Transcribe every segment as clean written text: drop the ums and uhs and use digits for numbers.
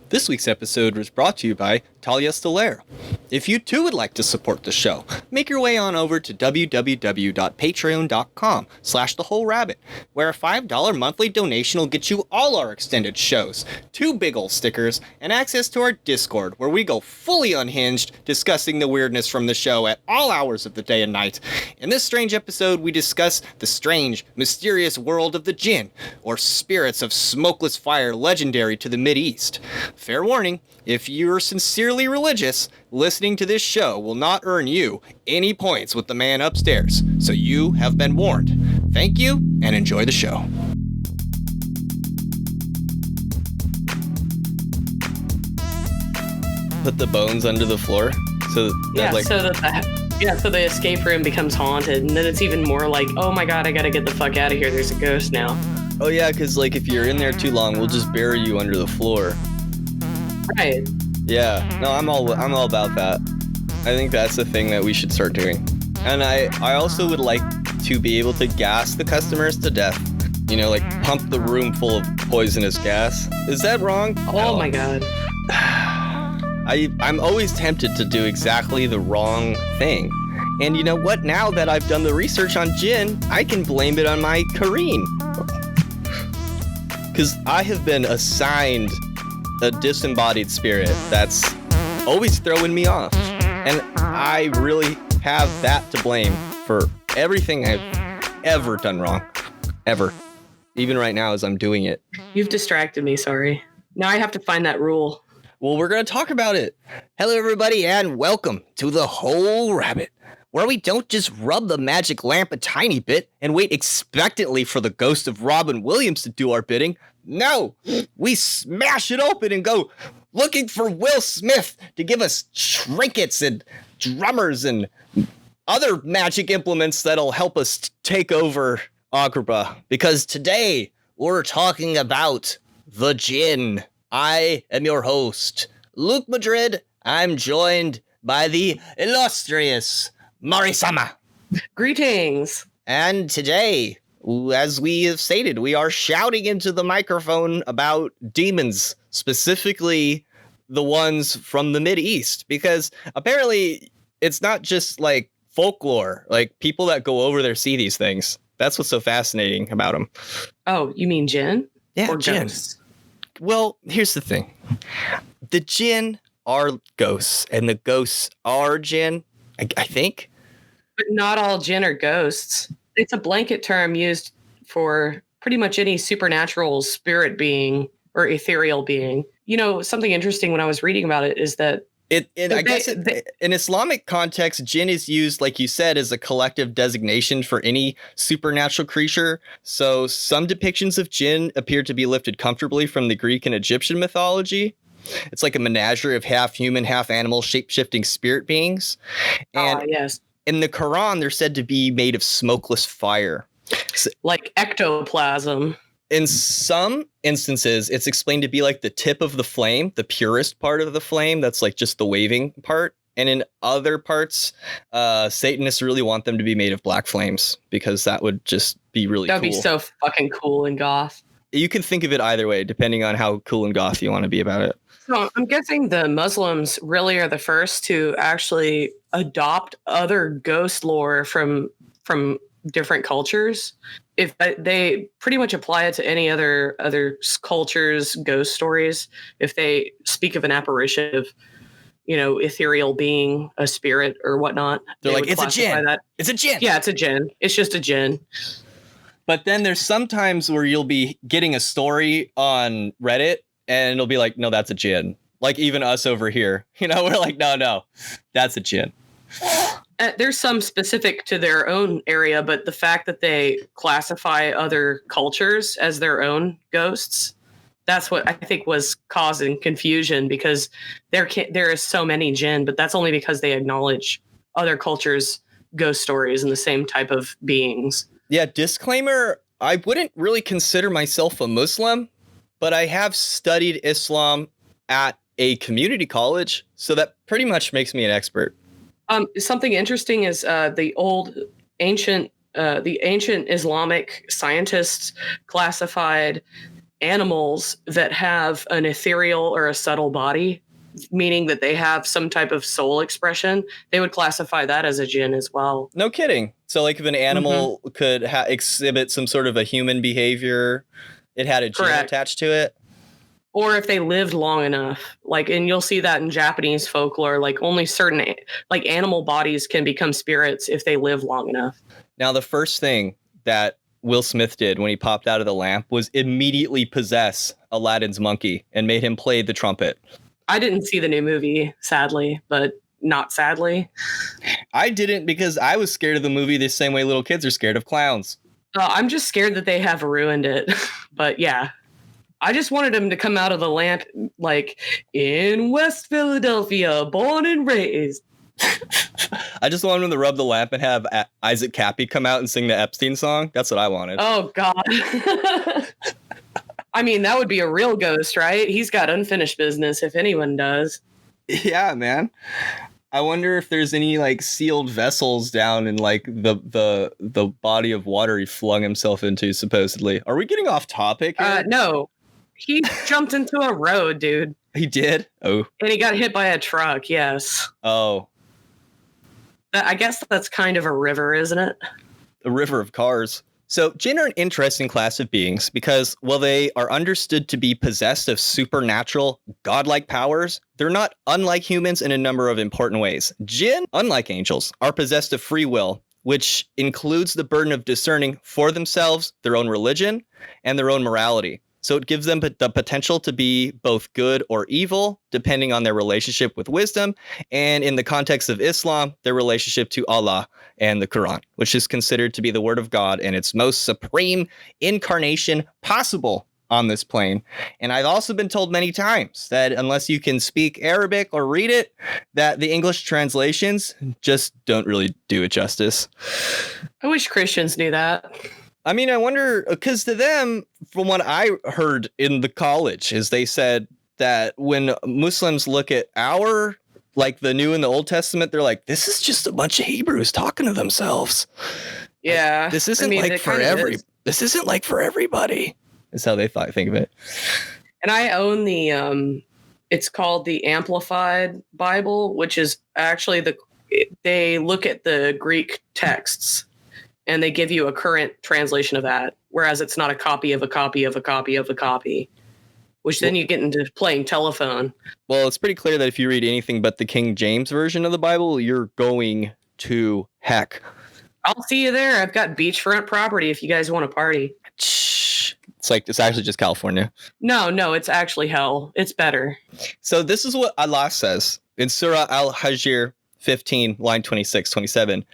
This week's episode was brought to you by Talia Stellaire. If you too would like to support the show, make your way on over to www.patreon.com/thewholerabbit, where a $5 monthly donation will get you all our extended shows, 2 big ol' stickers, and access to our Discord, where we go fully unhinged, discussing the weirdness from the show at all hours of the day and night. In this strange episode, we discuss the strange, mysterious world of the Jinn, or spirits of smokeless fire legendary to the Mideast. Fair warning, if you're sincerely religious, listening to this show will not earn you any points with the man upstairs, so you have been warned. Thank you, and enjoy the show. Put the bones under the floor, so so the escape room becomes haunted, and then it's even more like, oh my god, I gotta get the fuck out of here, there's a ghost now. Oh yeah, because like if you're in there too long, we'll just bury you under the floor. Right. Yeah, no, I'm all about that. I think that's the thing that we should start doing. And I also would like to be able to gas the customers to death. You know, like pump the room full of poisonous gas. Is that wrong? Oh my god. I'm always tempted to do exactly the wrong thing. And you know what? Now that I've done the research on Jinn, I can blame it on my Quareen. Because I have been assigned a disembodied spirit that's always throwing me off. And I really have that to blame for everything I've ever done wrong. Ever. Even right now as I'm doing it. You've distracted me, sorry. Now I have to find that rule. Well, we're going to talk about it. Hello, everybody, and welcome to The Whole Rabbit, where we don't just rub the magic lamp a tiny bit and wait expectantly for the ghost of Robin Williams to do our bidding. No, we smash it open and go looking for Will Smith to give us trinkets and drummers and other magic implements that'll help us take over Agrabah. Because today we're talking about the Jinn. I am your host, Luke Madrid. I'm joined by the illustrious Marisama. Greetings. And today, as we have stated, we are shouting into the microphone about demons, specifically the ones from the Mideast, because apparently it's not just like folklore, like people that go over there see these things. That's what's so fascinating about them. Oh, you mean Jinn? Yeah, or Jinn. Ghosts? Well, here's the thing. The Jinn are ghosts, and the ghosts are Jinn, I think. But not all Jinn are ghosts. It's a blanket term used for pretty much any supernatural spirit being or ethereal being. You know, something interesting when I was reading about it is that in Islamic context, Jinn is used, like you said, as a collective designation for any supernatural creature. So some depictions of Jinn appear to be lifted comfortably from the Greek and Egyptian mythology. It's like a menagerie of half human, half animal, shape-shifting spirit beings. And yes. In the Qur'an, they're said to be made of smokeless fire. Like ectoplasm. In some instances, it's explained to be like the tip of the flame, the purest part of the flame. That's like just the waving part. And in other parts, Satanists really want them to be made of black flames because that would just be really cool. That'd be so fucking cool and goth. You can think of it either way, depending on how cool and goth you want to be about it. So I'm guessing the Muslims really are the first to actually adopt other ghost lore from different cultures. If they pretty much apply it to any other cultures' ghost stories, if they speak of an apparition of, you know, ethereal being, a spirit or whatnot, they're like, it's a Jinn. It's a Jinn. Yeah, it's a Jinn. It's just a Jinn. But then there's sometimes where you'll be getting a story on Reddit and it'll be like, no, that's a Jinn. Like even us over here, you know, we're like, no, that's a Jinn. There's some specific to their own area, but the fact that they classify other cultures as their own ghosts, that's what I think was causing confusion, because there is so many Jinn, but that's only because they acknowledge other cultures' ghost stories and the same type of beings. Yeah, disclaimer, I wouldn't really consider myself a Muslim, but I have studied Islam at a community college, so that pretty much makes me an expert. Something interesting is the ancient Islamic scientists classified animals that have an ethereal or a subtle body, meaning that they have some type of soul expression, they would classify that as a jinn as well. No kidding. So like if an animal could exhibit some sort of a human behavior, it had a jinn attached to it. Or if they lived long enough, like, and you'll see that in Japanese folklore, like only certain like animal bodies can become spirits if they live long enough. Now, the first thing that Will Smith did when he popped out of the lamp was immediately possess Aladdin's monkey and made him play the trumpet. I didn't see the new movie, sadly, but not sadly. I didn't, because I was scared of the movie the same way little kids are scared of clowns. I'm just scared that they have ruined it. But yeah, I just wanted him to come out of the lamp like, in West Philadelphia, born and raised. I just wanted him to rub the lamp and have Isaac Cappy come out and sing the Epstein song. That's what I wanted. Oh, God. I mean, that would be a real ghost, right? He's got unfinished business, if anyone does. Yeah, man. I wonder if there's any like sealed vessels down in like the body of water he flung himself into, supposedly. Are we getting off topic here? No. He jumped into a road, dude. He did? Oh. And he got hit by a truck, yes. Oh. I guess that's kind of a river, isn't it? A river of cars. So jinn are an interesting class of beings because while they are understood to be possessed of supernatural, godlike powers, they're not unlike humans in a number of important ways. Jinn, unlike angels, are possessed of free will, which includes the burden of discerning for themselves their own religion and their own morality. So it gives them the potential to be both good or evil, depending on their relationship with wisdom, and in the context of Islam, their relationship to Allah and the Qur'an, which is considered to be the word of God and its most supreme incarnation possible on this plane. And I've also been told many times that unless you can speak Arabic or read it, that the English translations just don't really do it justice. I wish Christians knew that. I mean, I wonder, because to them, from what I heard in the college, is they said that when Muslims look at our, like the New and the Old Testament, they're like, this is just a bunch of Hebrews talking to themselves. Yeah. Like, this isn't this isn't like for everybody. Is how they think of it. And I own the, it's called the Amplified Bible, which is actually they look at the Greek texts and they give you a current translation of that, whereas it's not a copy of a copy of a copy of a copy, which then you get into playing telephone. Well, it's pretty clear that if you read anything but the King James version of the Bible, you're going to heck. I'll see you there. I've got beachfront property if you guys want to party. It's actually just California. No, it's actually hell. It's better. So this is what Allah says in Surah Al-Hajr 15, line 26, 27.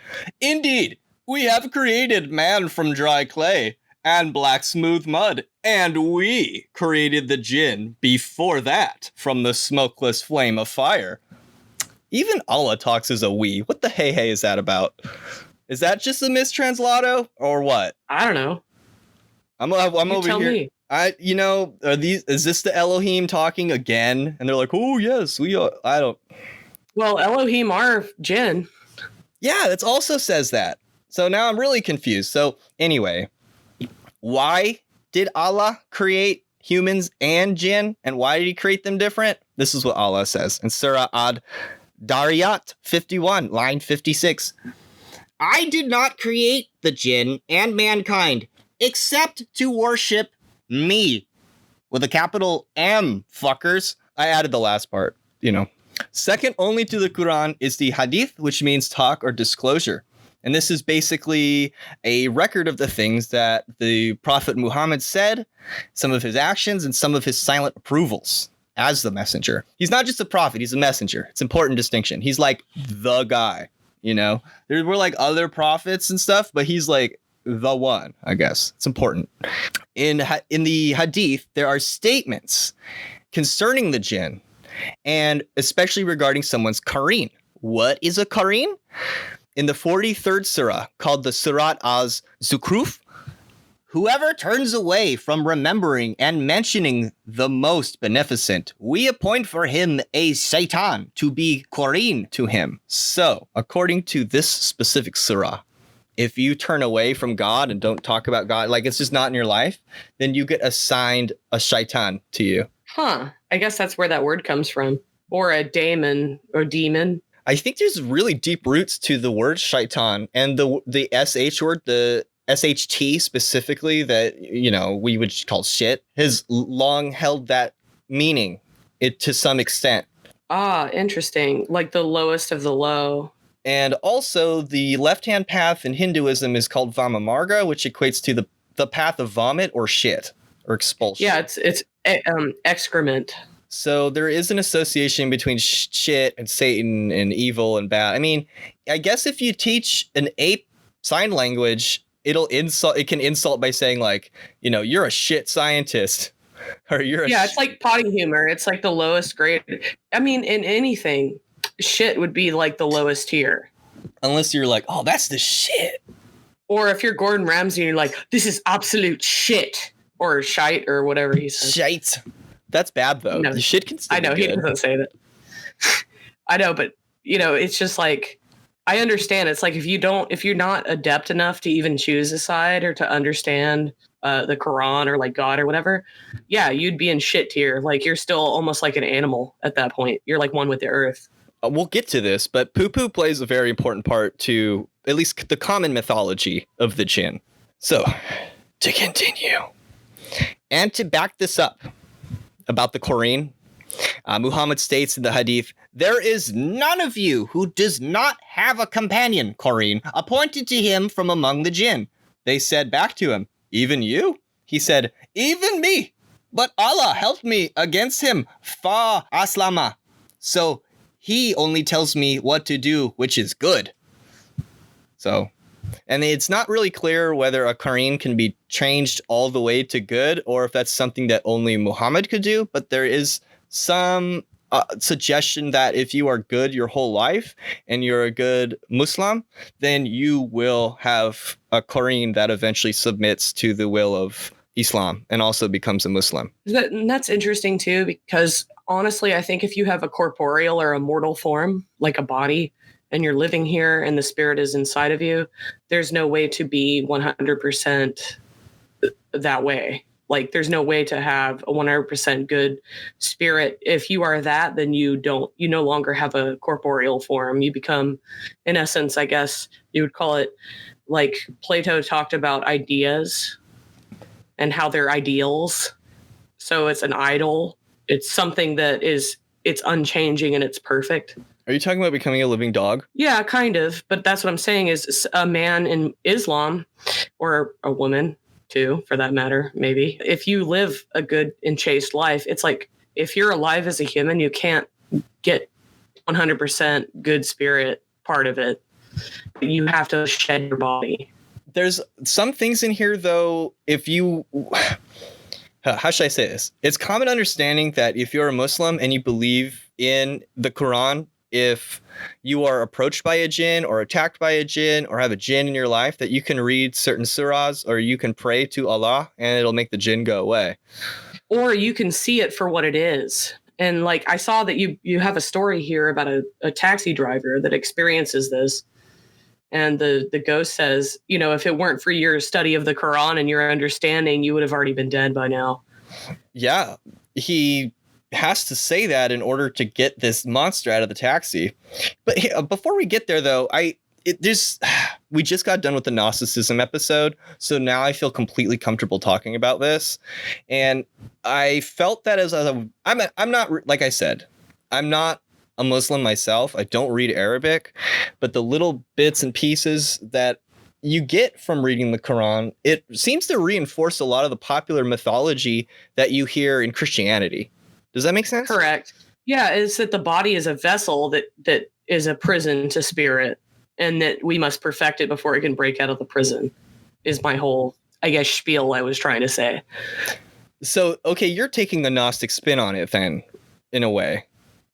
Indeed, we have created man from dry clay and black smooth mud, and we created the jinn before that from the smokeless flame of fire. Even Allah talks as a we. What the hey is that about? Is that just a mistranslato or what? I don't know. I'm over tell here. Me. Is this the Elohim talking again? And they're like, oh yes, we are. I don't. Well, Elohim are jinn. Yeah, it also says that. So now I'm really confused. So anyway, why did Allah create humans and jinn? And why did he create them different? This is what Allah says in Surah Ad-Dariyat 51, line 56. I did not create the jinn and mankind except to worship me. With a capital M, fuckers. I added the last part, Second only to the Qur'an is the Hadith, which means talk or disclosure. And this is basically a record of the things that the Prophet Muhammad said, some of his actions, and some of his silent approvals as the messenger. He's not just a prophet, he's a messenger. It's an important distinction. He's like the guy, There were like other prophets and stuff, but he's like the one, I guess. It's important. In the Hadith, there are statements concerning the jinn, and especially regarding someone's Qareen. What is a Qareen? In the 43rd surah, called the Surat Az-Zukhruf, whoever turns away from remembering and mentioning the most beneficent, we appoint for him a shaitan to be Quareen to him. So, according to this specific surah, if you turn away from God and don't talk about God, like it's just not in your life, then you get assigned a shaitan to you. Huh. I guess that's where that word comes from. Or a daemon or demon. I think there's really deep roots to the word shaitan, and the sh word, the sht specifically, that, you know, we would call shit, has long held that meaning it to some extent. Ah, interesting. Like the lowest of the low. And also the left-hand path in Hinduism is called Vamamarga, which equates to the path of vomit or shit or expulsion. Yeah, it's excrement. So there is an association between shit and Satan and evil and bad. I mean, I guess if you teach an ape sign language, it can insult by saying, like, you know, you're a shit scientist. Or it's like potty humor. It's like the lowest grade. I mean, in anything, shit would be like the lowest tier. Unless you're like, oh, that's the shit. Or if you're Gordon Ramsay, you're like, this is absolute shit. Or shite or whatever he says. Shite. That's bad, though. No, the shit can still I know, be good. he doesn't say that. I know, but, you know, it's just like, I understand. It's like if you're not adept enough to even choose a side or to understand the Qur'an or like God or whatever, yeah, you'd be in shit tier. Like you're still almost like an animal at that point. You're like one with the earth. We'll get to this, but poo-poo plays a very important part to at least the common mythology of the jinn. So, to continue, and to back this up about the Quareen, Muhammad states in the Hadith, "There is none of you who does not have a companion, Quareen, appointed to him from among the jinn." They said back to him, "Even you?" He said, "Even me. But Allah helped me against him. Fa aslama. So he only tells me what to do, which is good." So, and it's not really clear whether a Quareen can be changed all the way to good, or if that's something that only Muhammad could do. But there is some suggestion that if you are good your whole life and you're a good Muslim, then you will have a Quareen that eventually submits to the will of Islam and also becomes a Muslim. That's interesting too, because honestly, I think if you have a corporeal or a mortal form, like a body, and you're living here and the spirit is inside of you, there's no way to be 100% that way. Like there's no way to have a 100% good spirit. If you are that, then you no longer have a corporeal form. You become, in essence, I guess you would call it, like Plato talked about ideas and how they're ideals. So it's an idol. It's something that it's unchanging and it's perfect. Are you talking about becoming a living dog? Yeah, kind of. But that's what I'm saying is a man in Islam, or a woman too, for that matter, maybe. If you live a good and chaste life, it's like if you're alive as a human, you can't get 100% good spirit part of it. You have to shed your body. There's some things in here, though, if you... How should I say this? It's common understanding that if you're a Muslim and you believe in the Quran, if you are approached by a jinn or attacked by a jinn or have a jinn in your life, that you can read certain surahs or you can pray to Allah and it'll make the jinn go away. Or you can see it for what it is. And like I saw that you have a story here about a taxi driver that experiences this. And the ghost says, you know, if it weren't for your study of the Quran and your understanding, you would have already been dead by now. Yeah, he has to say that in order to get this monster out of the taxi. But before we get there, though, we just got done with the Gnosticism episode, so now I feel completely comfortable talking about this. And I felt that I'm not, like I said, I'm not a Muslim myself. I don't read Arabic, but the little bits and pieces that you get from reading the Quran, it seems to reinforce a lot of the popular mythology that you hear in Christianity. Does that make sense? Correct. Yeah, it's that the body is a vessel that is a prison to spirit, and that we must perfect it before it can break out of the prison, is my whole, I guess, spiel I was trying to say. So, okay, you're taking the Gnostic spin on it then, in a way.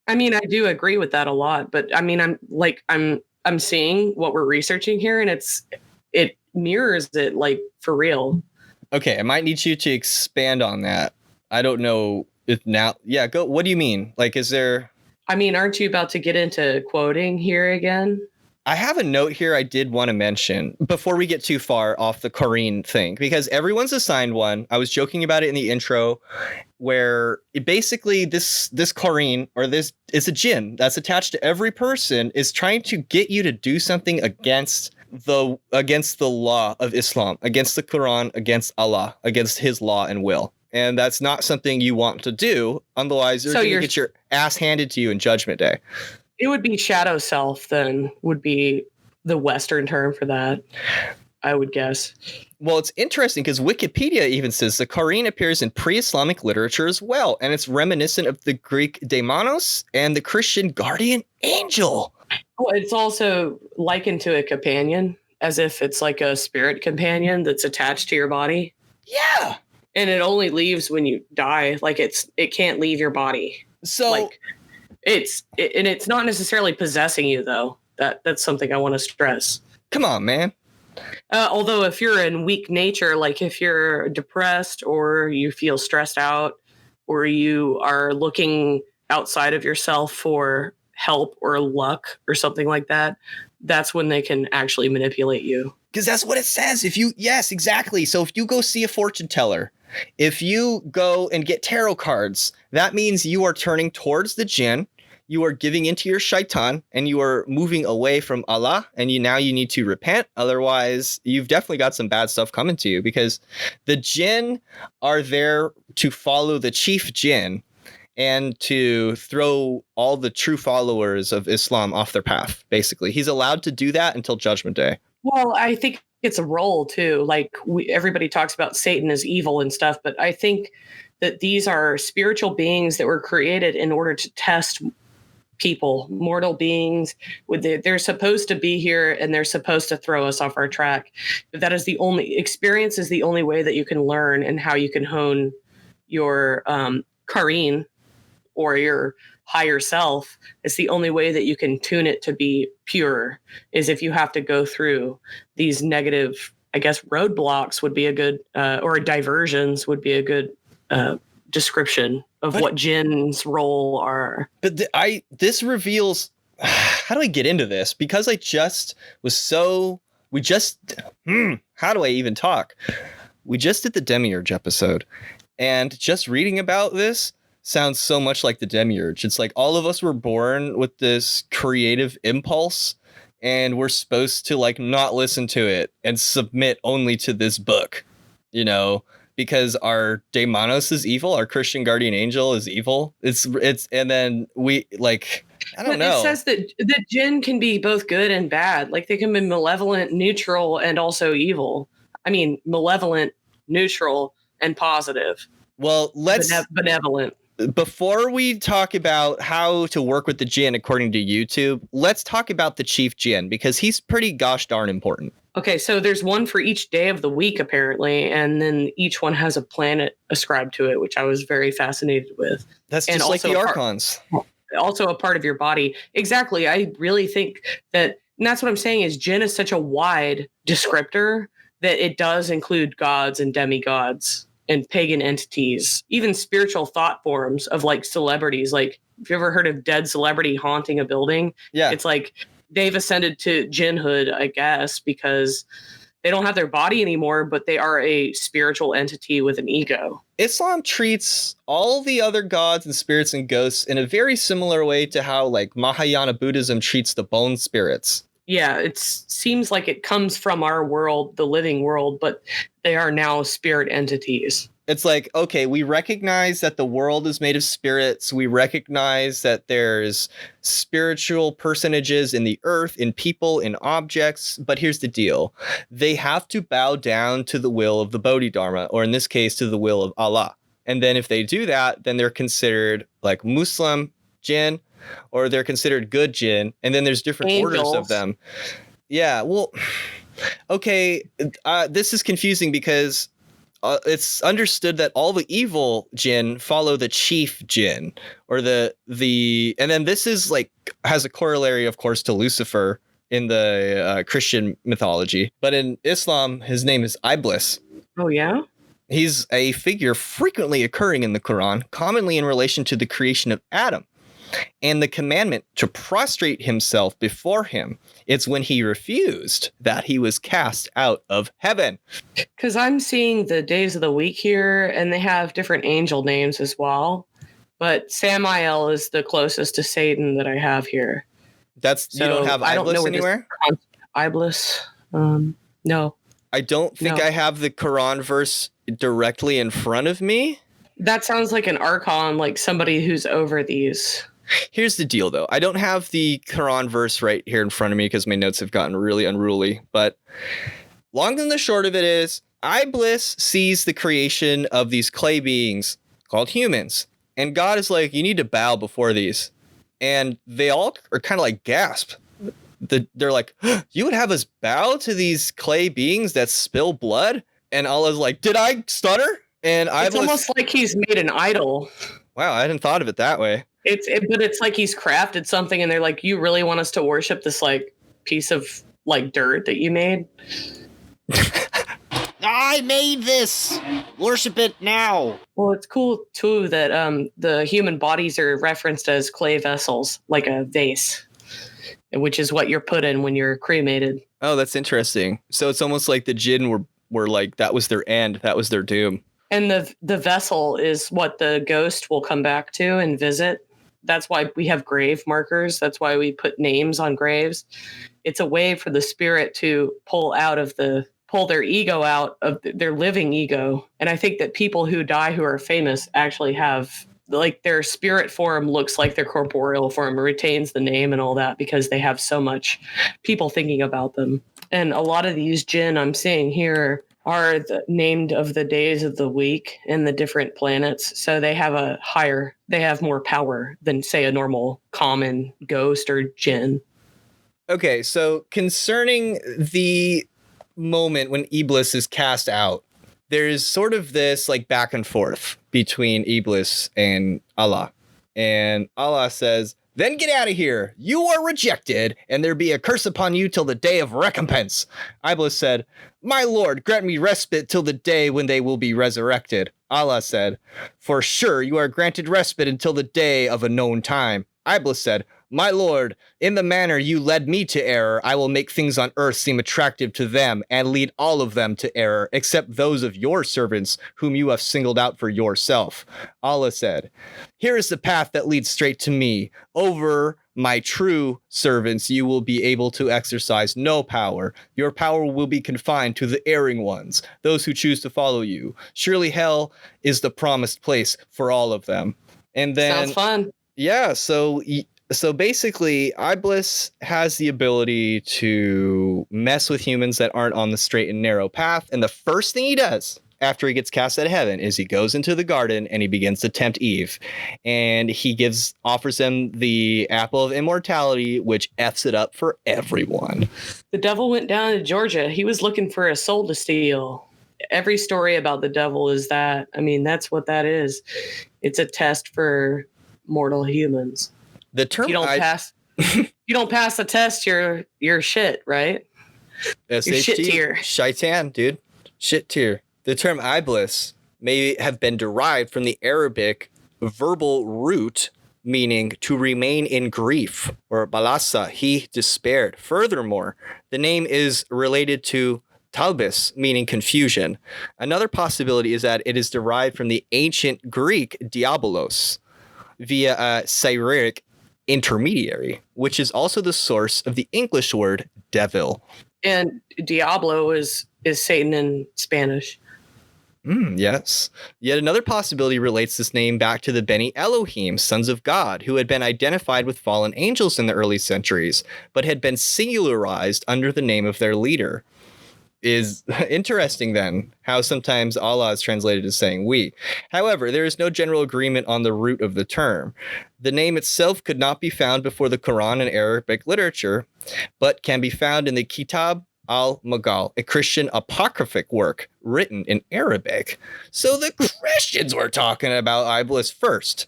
I mean, I do agree with that a lot, but I mean, I'm seeing what we're researching here, and it mirrors it, like, for real. Okay, I might need you to expand on that. I don't know if now. Yeah, go. What do you mean? Like, is there... I mean, aren't you about to get into quoting here again? I have a note here I did want to mention before we get too far off the Quareen thing, because everyone's assigned one. I was joking about it in the intro, where basically this Quareen, or this is a jinn that's attached to every person, is trying to get you to do something against the law of Islam, against the Qur'an, against Allah, against his law and will. And that's not something you want to do. Otherwise, you're going to get your ass handed to you in Judgment Day. It would be shadow self, then, would be the Western term for that, I would guess. Well, it's interesting because Wikipedia even says the Quareen appears in pre-Islamic literature as well, and it's reminiscent of the Greek daemons and the Christian guardian angel. Well, it's also likened to a companion, as if it's like a spirit companion that's attached to your body. Yeah. And it only leaves when you die. Like it can't leave your body. So like it's not necessarily possessing you, though. That's something I want to stress. Come on, man. Although if you're in weak nature, like if you're depressed or you feel stressed out or you are looking outside of yourself for help or luck or something like that, that's when they can actually manipulate you. Because that's what it says. Yes, exactly. So if you go see a fortune teller, if you go and get tarot cards, that means you are turning towards the jinn, you are giving into your shaitan, and you are moving away from Allah, and you need to repent. Otherwise, you've definitely got some bad stuff coming to you, because the jinn are there to follow the chief jinn and to throw all the true followers of Islam off their path, basically. He's allowed to do that until Judgment Day. Well, I think it's a role too. Like everybody talks about Satan as evil and stuff, but I think that these are spiritual beings that were created in order to test people, mortal beings. They're supposed to be here and they're supposed to throw us off our track. But that is the only experience, is the only way that you can learn and how you can hone your Qareen or your higher self. It's the only way that you can tune it to be pure, is if you have to go through these negative, I guess, roadblocks would be a good, or diversions would be a good description of what jinn's role are. But this reveals, how do I get into this? Because how do I even talk? We just did the Demiurge episode, and just reading about this sounds so much like the Demiurge. It's like all of us were born with this creative impulse, and we're supposed to like not listen to it and submit only to this book, because our daemons is evil, our Christian guardian angel is evil. It's and then we like, I don't know. It says that the jinn can be both good and bad. Like they can be malevolent, neutral, and also evil. I mean, malevolent, neutral, and positive. Well, let's benevolent. Before we talk about how to work with the jinn according to YouTube, let's talk about the chief jinn, because he's pretty gosh darn important. Okay, so there's one for each day of the week, apparently, and then each one has a planet ascribed to it, which I was very fascinated with. That's just like the archons. Also a part of your body. Exactly. I really think that, and that's what I'm saying, is jinn is such a wide descriptor that it does include gods and demigods and pagan entities, even spiritual thought forms of like celebrities. Like, have you ever heard of dead celebrity haunting a building? Yeah. It's like they've ascended to jinnhood, I guess, because they don't have their body anymore, but they are a spiritual entity with an ego. Islam treats all the other gods and spirits and ghosts in a very similar way to how like Mahayana Buddhism treats the bone spirits. Yeah, it seems like it comes from our world, the living world, but they are now spirit entities. It's like, okay, we recognize that the world is made of spirits. We recognize that there's spiritual personages in the earth, in people, in objects. But here's the deal. They have to bow down to the will of the Bodhidharma, or in this case, to the will of Allah. And then if they do that, then they're considered like Muslim jinn, or they're considered good jinn. And then there's different angels. Orders of them. Yeah, well, okay, this is confusing because it's understood that all the evil jinn follow the chief jinn, or and then this is like has a corollary, of course, to Lucifer in the Christian mythology. But in Islam, his name is Iblis. Oh, yeah? He's a figure frequently occurring in the Quran, commonly in relation to the creation of Adam. and the commandment to prostrate himself before him. It's when he refused that he was cast out of heaven. Because I'm seeing the days of the week here, and they have different angel names as well. But Samael is the closest to Satan that I have here. You don't have Iblis anywhere? Iblis? No. I don't think I have the Quran verse directly in front of me. That sounds like an archon, like somebody who's over these. Here's the deal, though. I don't have the Quran verse right here in front of me because my notes have gotten really unruly. But long and the short of it is, Iblis sees the creation of these clay beings called humans. And God is like, you need to bow before these. And they all are kind of like gasp. They're like, you would have us bow to these clay beings that spill blood? And Allah's like, did I stutter? And it's almost like he's made an idol. Wow, I hadn't thought of it that way. But it's like he's crafted something, and they're like, you really want us to worship this like piece of like dirt that you made? I made this. Worship it now. Well, it's cool too that the human bodies are referenced as clay vessels, like a vase, which is what you're put in when you're cremated. Oh, that's interesting. So it's almost like the jinn were like, that was their end, that was their doom. And the vessel is what the ghost will come back to and visit. That's why we have grave markers. That's why we put names on graves. It's a way for the spirit to pull their ego out of their living ego. And I think that people who die who are famous actually have, like, their spirit form looks like their corporeal form, retains the name and all that because they have so much people thinking about them. And a lot of these jinn I'm seeing here are named of the days of the week and the different planets. So they have more power than, say, a normal common ghost or jinn. Okay, so concerning the moment when Iblis is cast out, there's sort of this like back and forth between Iblis and Allah. And Allah says, then get out of here. You are rejected, and there be a curse upon you till the day of recompense. Iblis said, my Lord, grant me respite till the day when they will be resurrected. Allah said, for sure you are granted respite until the day of a known time. Iblis said, my Lord, in the manner you led me to error, I will make things on earth seem attractive to them and lead all of them to error, except those of your servants whom you have singled out for yourself. Allah said, here is the path that leads straight to me. Over my true servants, you will be able to exercise no power. Your power will be confined to the erring ones, those who choose to follow you. Surely hell is the promised place for all of them. And then, sounds fun. Yeah, so basically, Iblis has the ability to mess with humans that aren't on the straight and narrow path. And the first thing he does after he gets cast out of heaven is he goes into the garden and he begins to tempt Eve. And he offers them the apple of immortality, which F's it up for everyone. The devil went down to Georgia. He was looking for a soul to steal. Every story about the devil is that. I mean, that's what that is. It's a test for mortal humans. The term you don't pass the test, you're shit, right? SHT, you're shit tier. Shaitan, dude. Shit tier. The term Iblis may have been derived from the Arabic verbal root meaning to remain in grief, or balasa, he despaired. Furthermore, the name is related to talbis, meaning confusion. Another possibility is that it is derived from the ancient Greek diabolos via a Syriac intermediary, which is also the source of the English word devil. And Diablo is Satan in Spanish. Yes. Yet another possibility relates this name back to the Beni Elohim, sons of God, who had been identified with fallen angels in the early centuries, but had been singularized under the name of their leader. Is interesting then how sometimes Allah is translated as saying we. However, there is no general agreement on the root of the term. The name itself could not be found before the Quran in Arabic literature, but can be found in the Kitab al-Magal, a Christian apocryphic work written in Arabic. So the Christians were talking about Iblis first.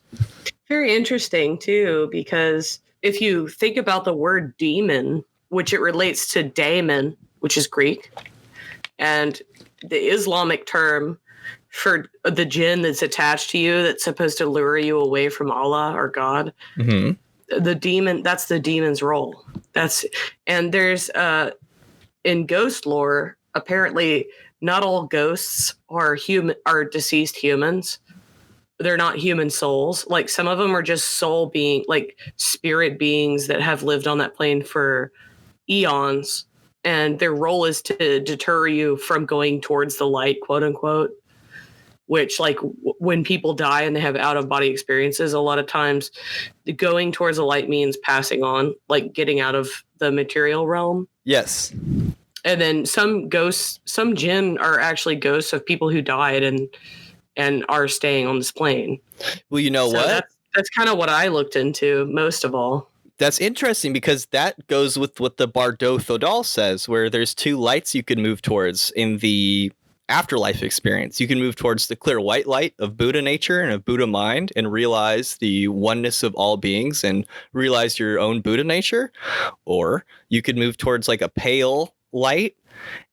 Very interesting too, because if you think about the word demon, which it relates to daemon, which is Greek, and the Islamic term for the jinn that's attached to you that's supposed to lure you away from Allah or God. Mm-hmm. The demon, that's the demon's role. And there's in ghost lore, apparently not all ghosts are deceased humans. They're not human souls. Like some of them are just soul being, like spirit beings that have lived on that plane for eons, and their role is to deter you from going towards the light, quote unquote. Which, like, when people die and they have out of body experiences, a lot of times going towards the light means passing on, like getting out of the material realm. Yes. And then some jinn are actually ghosts of people who died and are staying on this plane. Well, you know what? That's kind of what I looked into most of all. That's interesting because that goes with what the Bardo Thodal says, where there's two lights you can move towards in the afterlife experience. You can move towards the clear white light of Buddha nature and of Buddha mind and realize the oneness of all beings and realize your own Buddha nature. Or you could move towards like a pale light.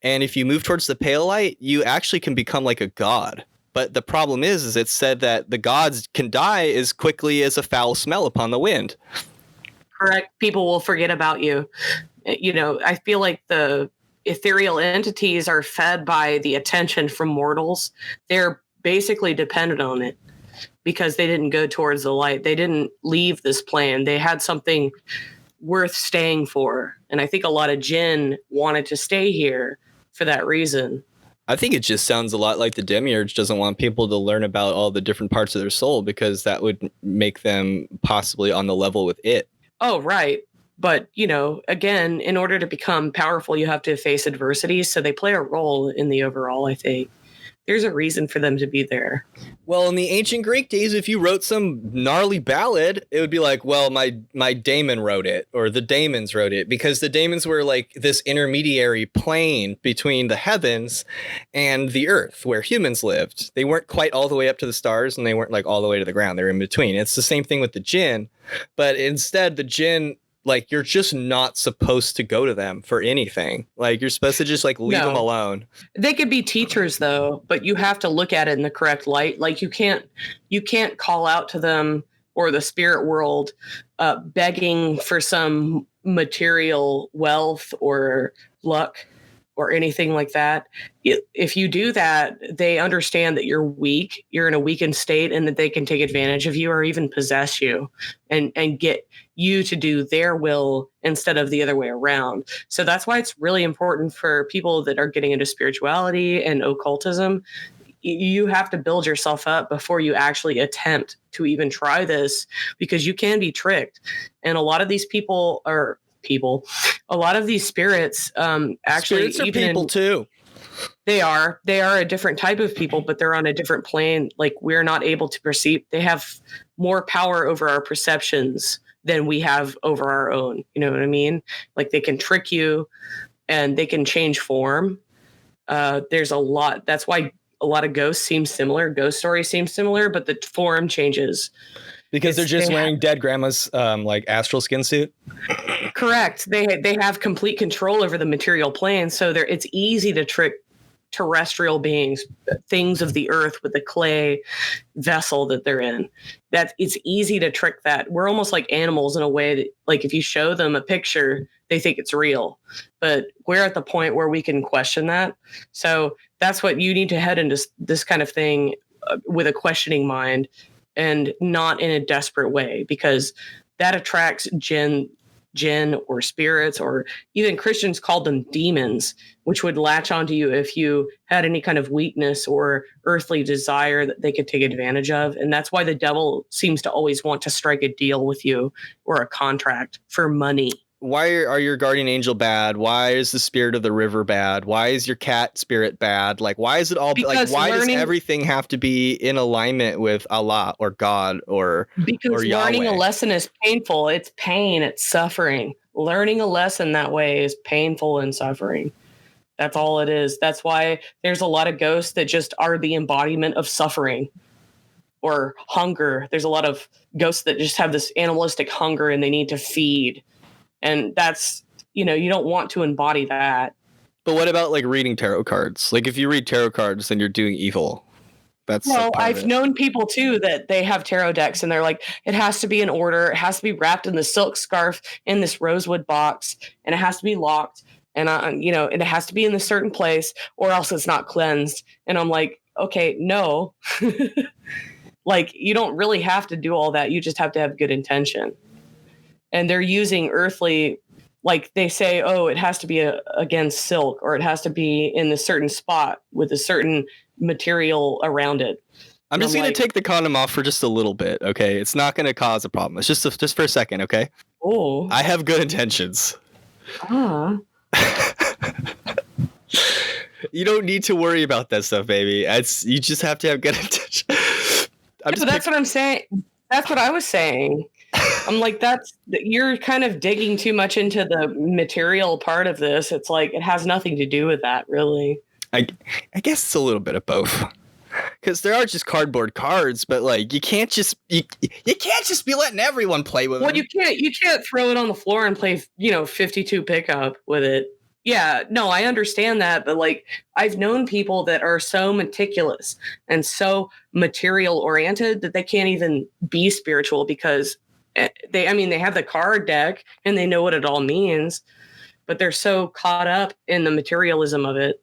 And if you move towards the pale light, you actually can become like a god. But the problem is it's said that the gods can die as quickly as a foul smell upon the wind. Correct. People will forget about you. You know, I feel like the ethereal entities are fed by the attention from mortals. They're basically dependent on it because they didn't go towards the light. They didn't leave this plane. They had something worth staying for. And I think a lot of jinn wanted to stay here for that reason. I think it just sounds a lot like the Demiurge doesn't want people to learn about all the different parts of their soul because that would make them possibly on the level with it. Oh, right. But, you know, again, in order to become powerful, you have to face adversity. So they play a role in the overall, I think. There's a reason for them to be there. Well, in the ancient Greek days, if you wrote some gnarly ballad, it would be like, well, my daemon wrote it, or the daemons wrote it, because the daemons were like this intermediary plane between the heavens and the earth where humans lived. They weren't quite all the way up to the stars, and they weren't like all the way to the ground. They were in between. It's the same thing with the jinn, but instead the jinn, like, you're just not supposed to go to them for anything. Like, you're supposed to just like leave them alone. They could be teachers though, but you have to look at it in the correct light. Like you can't call out to them or the spirit world begging for some material wealth or luck or anything like that. If you do that, they understand that you're weak, you're in a weakened state, and that they can take advantage of you or even possess you and get you to do their will instead of the other way around. So that's why it's really important for people that are getting into spirituality and occultism. You have to build yourself up before you actually attempt to even try this, because you can be tricked. And a lot of these a lot of these spirits actually spirits are people too. They are a different type of people, but they're on a different plane. Like, we're not able to perceive. They have more power over our perceptions than we have over our own. You know what I mean? Like, they can trick you and they can change form. There's a lot. That's why a lot of ghosts seem similar. Ghost stories seem similar, but the form changes. Because they're just wearing dead grandma's like astral skin suit. Correct. They have complete control over the material plane, so it's easy to trick terrestrial beings, things of the earth with the clay vessel that they're in. That it's easy to trick that. We're almost like animals in a way that, like, if you show them a picture, they think it's real. But we're at the point where we can question that. So that's what you need to head into this kind of thing with a questioning mind, and not in a desperate way, because that attracts jinn or spirits, or even Christians called them demons, which would latch onto you if you had any kind of weakness or earthly desire that they could take advantage of. And that's why the devil seems to always want to strike a deal with you or a contract for money. Why are your guardian angel bad? Why is the spirit of the river bad? Why is your cat spirit bad? Like, why is it all like? Why does everything have to be in alignment with Allah or God or Yahweh? Learning a lesson is painful. It's pain. It's suffering. Learning a lesson that way is painful and suffering. That's all it is. That's why there's a lot of ghosts that just are the embodiment of suffering or hunger. There's a lot of ghosts that just have this animalistic hunger and they need to feed. And that's, you don't want to embody that. But what about like reading tarot cards? Like, if you read tarot cards, then you're doing evil. that's Well, like, part of I've it. known people too that they have tarot decks and they're like, it has to be in order. It has to be wrapped in the silk scarf in this rosewood box, and it has to be locked, and and it has to be in a certain place, or else it's not cleansed. And I'm like, okay, no, like you don't really have to do all that. You just have to have good intention. And they're using earthly, like they say, oh, it has to be against silk, or it has to be in a certain spot with a certain material around it. I'm just going to take the condom off for just a little bit, okay? It's not going to cause a problem. It's just for a second, okay? Oh. I have good intentions. Ah. You don't need to worry about that stuff, baby. You just have to have good intentions. That's what I'm saying. That's what I was saying. I'm like, you're kind of digging too much into the material part of this. It's like it has nothing to do with that, really. I guess it's a little bit of both, because there are just cardboard cards, but like you can't just be letting everyone play with them. Well, you can't throw it on the floor and play 52 pickup with it. Yeah, no, I understand that, but like I've known people that are so meticulous and so material oriented that they can't even be spiritual because they have the card deck and they know what it all means, but they're so caught up in the materialism of it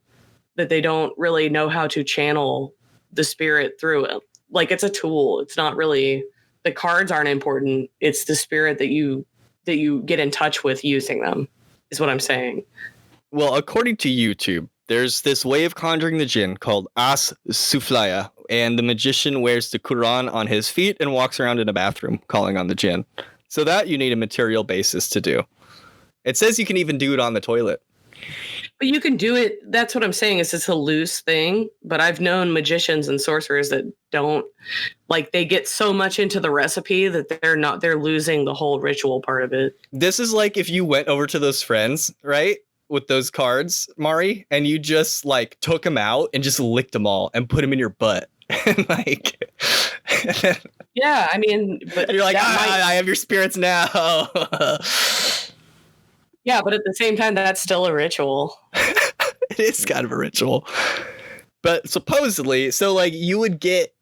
that they don't really know how to channel the spirit through it. Like it's a tool. It's not really, the cards aren't important. It's the spirit that you get in touch with using them, is what I'm saying. Well, according to YouTube, there's this way of conjuring the jinn called as suflaya, and the magician wears the Qur'an on his feet and walks around in a bathroom calling on the jinn. So that you need a material basis to do. It says you can even do it on the toilet. But you can do it. That's what I'm saying, is it's a loose thing. But I've known magicians and sorcerers that don't, like, they get so much into the recipe that they're losing the whole ritual part of it. This is like if you went over to those friends, right? With those cards, Mari, and you just like took them out and just licked them all and put them in your butt. And like, yeah, I mean, but you're like, I have your spirits now. Yeah, but at the same time, that's still a ritual. It is kind of a ritual. But supposedly, so like you would get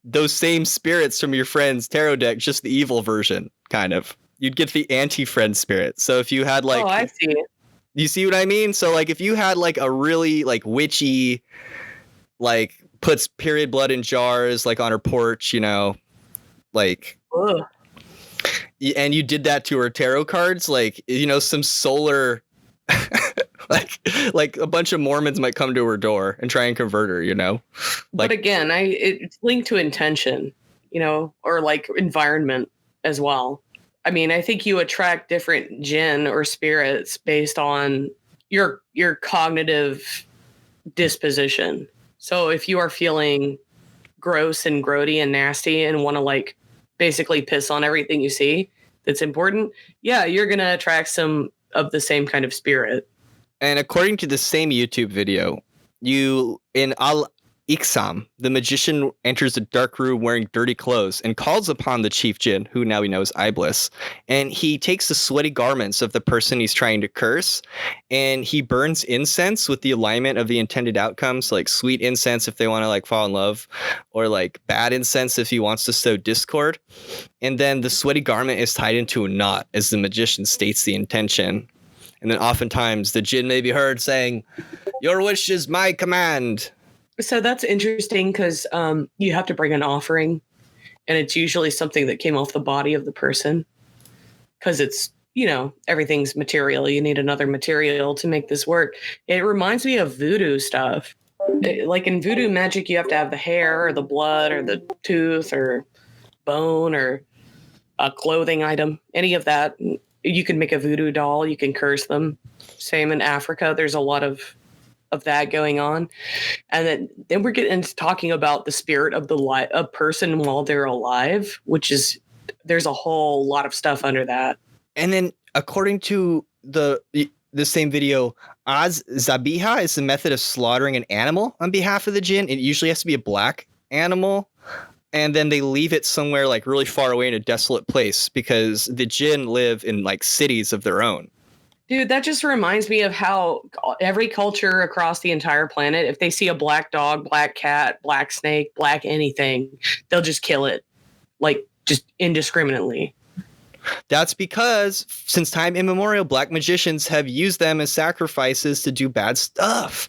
those same spirits from your friend's tarot deck, just the evil version, kind of. You'd get the anti-friend spirit. So if you had like, oh, I see it. You see what I mean? So like if you had like a really like witchy, like puts period blood in jars, like on her porch, like, ugh. And you did that to her tarot cards, like, some solar, like a bunch of Mormons might come to her door and try and convert her, Like, but again, it's linked to intention, or like environment as well. I mean, I think you attract different jinn or spirits based on your cognitive disposition. So if you are feeling gross and grody and nasty and want to like basically piss on everything you see that's important, yeah, you're going to attract some of the same kind of spirit. And according to the same YouTube video, in Al-Iqsam, the magician enters a dark room wearing dirty clothes and calls upon the chief jinn, who now we know is Iblis, and he takes the sweaty garments of the person he's trying to curse, and he burns incense with the alignment of the intended outcomes, like sweet incense if they want to like fall in love, or like bad incense if he wants to sow discord. And then the sweaty garment is tied into a knot as the magician states the intention. And then oftentimes the jinn may be heard saying, "Your wish is my command." So that's interesting because you have to bring an offering, and it's usually something that came off the body of the person because it's, everything's material. You need another material to make this work. It reminds me of voodoo stuff. Like in voodoo magic, you have to have the hair or the blood or the tooth or bone or a clothing item, any of that. You can make a voodoo doll. You can curse them. Same in Africa. There's a lot of that going on. And then we're getting into talking about the spirit of a person while they're alive, which is, there's a whole lot of stuff under that. And then according to the same video, Az Zabiha is the method of slaughtering an animal on behalf of the jinn. It usually has to be a black animal. And then they leave it somewhere like really far away in a desolate place because the jinn live in like cities of their own. Dude, that just reminds me of how every culture across the entire planet, if they see a black dog, black cat, black snake, black anything, they'll just kill it, like just indiscriminately. That's because since time immemorial, black magicians have used them as sacrifices to do bad stuff.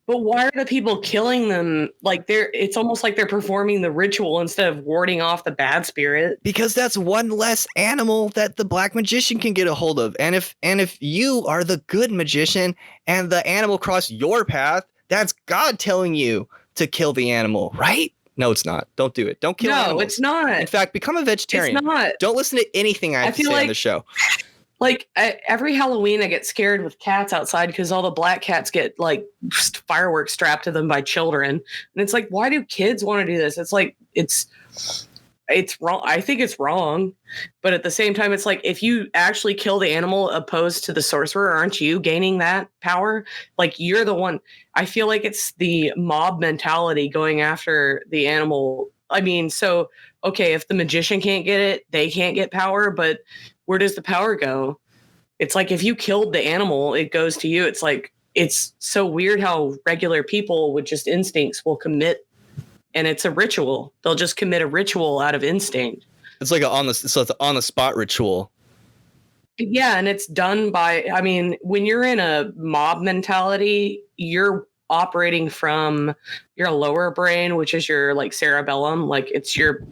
But why are the people killing them? Like it's almost like they're performing the ritual instead of warding off the bad spirit. Because that's one less animal that the black magician can get a hold of. And if you are the good magician and the animal crossed your path, that's God telling you to kill the animal, right? No, it's not. Don't do it. Don't kill animals. No, it's not. In fact, become a vegetarian. It's not. Don't listen to anything I have to say on the show. Like every Halloween, I get scared with cats outside because all the black cats get like fireworks strapped to them by children. And it's like, why do kids want to do this? It's like, it's wrong. I think it's wrong. But at the same time, it's like, if you actually kill the animal opposed to the sorcerer, aren't you gaining that power? Like you're the one. I feel like it's the mob mentality going after the animal. I mean, so, okay, if the magician can't get it, they can't get power, but where does the power go? It's like if you killed the animal, it goes to you. It's like, it's so weird how regular people with just instincts will commit, and it's a ritual. They'll just commit a ritual out of instinct. It's like it's an on the spot ritual. Yeah, and it's done by, I mean, when you're in a mob mentality, you're operating from your lower brain, which is your like cerebellum, like it's your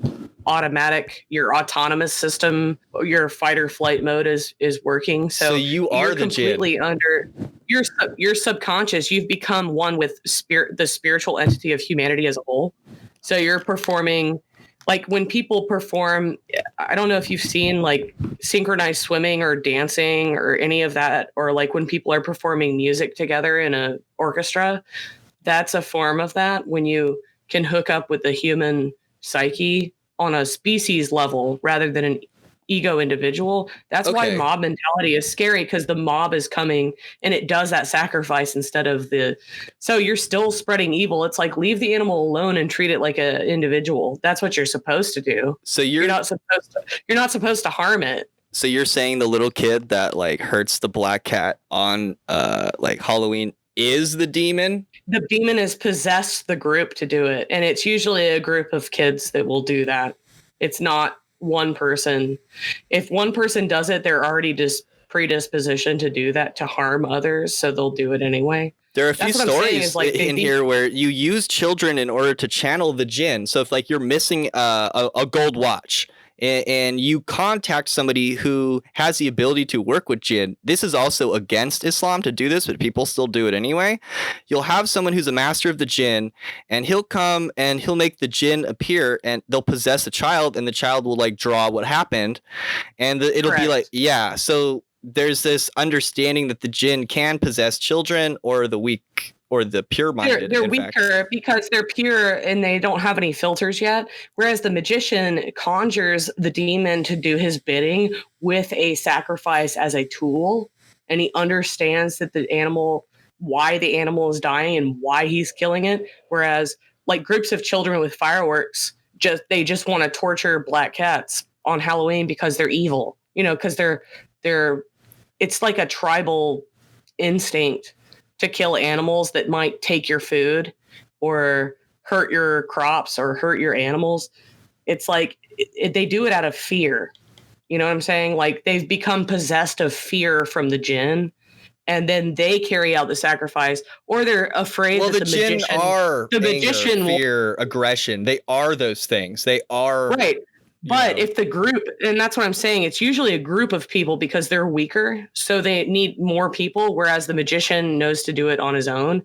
automatic, your autonomous system, your fight or flight mode is working. So you are the completely Jinn. Under your subconscious. You've become one with the spiritual entity of humanity as a whole. So you're performing, like when people perform, I don't know if you've seen like synchronized swimming or dancing or any of that, or like when people are performing music together in an orchestra, that's a form of that. When you can hook up with the human psyche on a species level rather than an ego individual. That's why mob mentality is scary, because the mob is coming and it does that sacrifice instead of so you're still spreading evil. It's like, leave the animal alone and treat it like an individual. That's what you're supposed to do. So you're not supposed to harm it. So you're saying the little kid that like hurts the black cat on like Halloween is the demon? The demon has possessed the group to do it. And it's usually a group of kids that will do that. It's not one person. If one person does it, they're already just predispositioned to do that, to harm others. So they'll do it anyway. There are a few stories in here where you use children in order to channel the jinn. So if like you're missing a gold watch, and you contact somebody who has the ability to work with jinn, this is also against Islam to do this, but people still do it anyway. You'll have someone who's a master of the jinn, and he'll come and he'll make the jinn appear, and they'll possess a child, and the child will like draw what happened, and it'll be like, yeah. So there's this understanding that the jinn can possess children or the weak or the pure-minded. They're weaker because they're pure and they don't have any filters yet. Whereas the magician conjures the demon to do his bidding with a sacrifice as a tool. And he understands that why the animal is dying and why he's killing it. Whereas like groups of children with fireworks, they just want to torture black cats on Halloween because they're evil, because it's like a tribal instinct to kill animals that might take your food or hurt your crops or hurt your animals. It's like they do it out of fear. You know what I'm saying? Like they've become possessed of fear from the jinn, and then they carry out the sacrifice, or they're afraid that the jinn are the anger, magician fear, aggression. They are those things. They are right. But if the group, and that's what I'm saying, it's usually a group of people because they're weaker. So they need more people, whereas the magician knows to do it on his own.